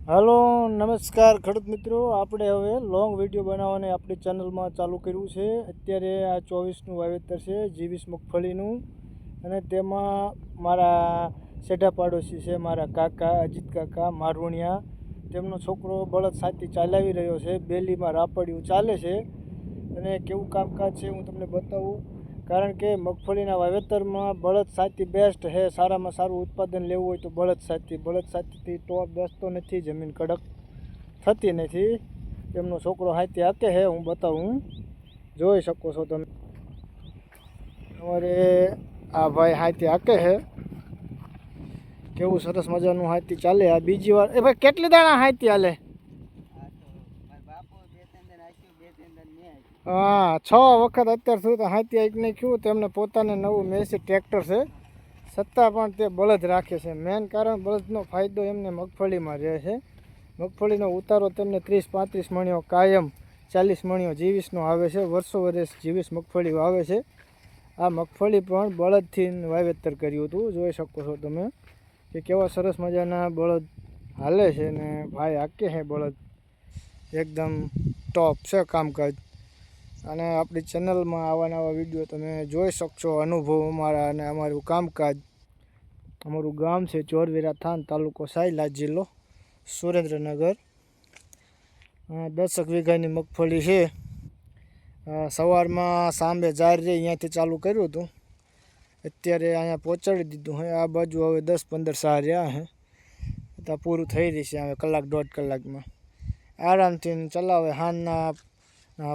Hello नमस्कार ખેડૂત મિત્રો, આપણે હવે લોંગ વિડીયો બનાવવાને આપણી ચેનલમાં ચાલુ કર્યું છે। અત્યારે આ 24નું વાવેતર છે જીવીસ મગફળીનું, અને તેમાં મારા સેઢા પાડોશી છે, મારા કાકા અજીત કાકા મારવણિયા, તેમનો છોકરો બળદ સાથી ચાલાવી રહ્યો છે। બેલીમાં રાપડિયું ચાલે છે અને કેવું કામકાજ છે હું તમને બતાવું। કારણ કે મગફળીના વાવેતરમાં બળદ સાથી બેસ્ટ છે। સારામાં સારું ઉત્પાદન લેવું હોય તો બળદ સાથીથી ટોપ બેસતો નથી, જમીન કડક થતી નથી। તેમનો છોકરો હાથી હાકે છે, હું બતાવું, જોઈ શકો છો તમે। અમારે આ ભાઈ હાથી હાકે છે, કેવું સરસ મજાનું હાથી ચાલે। આ બીજી વાર, એ ભાઈ કેટલી દાણા હાથી હાલે? હા, 6 વખત અત્યાર સુધી હાથી હાંકી નાખ્યું। તેમને પોતાને નવું મેસી ટ્રેક્ટર છે, છતાં પણ તે બળદ રાખે છે। મેન કારણ બળદનો ફાયદો એમને મગફળીમાં રહે છે। મગફળીનો ઉતારો તેમને 30-35 મણીઓ કાયમ 40 મણીઓ જીવીસનો આવે છે। વર્ષો વર્ષ જીવીસ મગફળી વાવે છે। આ મગફળી પણ બળદથી વાવેતર કર્યું હતું, જોઈ શકો છો તમે કે કેવા સરસ મજાના બળદ હાલે છે ને ભાઈ હાકે છે બળદ, એકદમ ટોપ છે કામકાજ। અને આપણી ચેનલમાં આવા નવા વિડીયો તમે જોઈ શકશો, અનુભવ અમારા અને અમારું કામકાજ। અમારું ગામ છે ચોરવીરા થાન, તાલુકો સાયલા, જિલ્લો સુરેન્દ્રનગર। 10 વીઘાની મગફળી છે। સવારમાં સાંભે જાર રહી અહીંયાથી ચાલુ કર્યું હતું, અત્યારે અહીંયા પહોંચાડી દીધું હે। આ બાજુ હવે 10-15 સાર રહ્યા છે, ત્યાં પૂરું થઈ રહેશે હવે કલાક 1.5 કલાકમાં આરામથી ચલાવે। હાંજના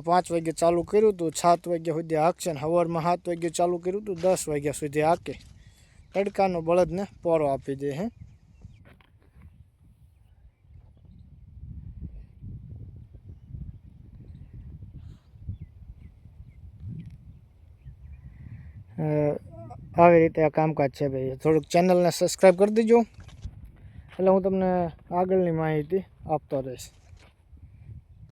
5 વાગે ચાલુ કર્યું હતું, 7 વાગ્યા સુધી હાંકશે ને સવારમાં 7 વાગે ચાલુ કર્યું હતું, 10 વાગ્યા સુધી હાંકે। તડકાનો બળદને પોરો આપી દે હે। આવી રીતે આ કામકાજ છે ભાઈ। થોડુંક ચેનલને સબસ્ક્રાઈબ કરી દેજો, એટલે હું તમને આગળની માહિતી આપતો રહીશ।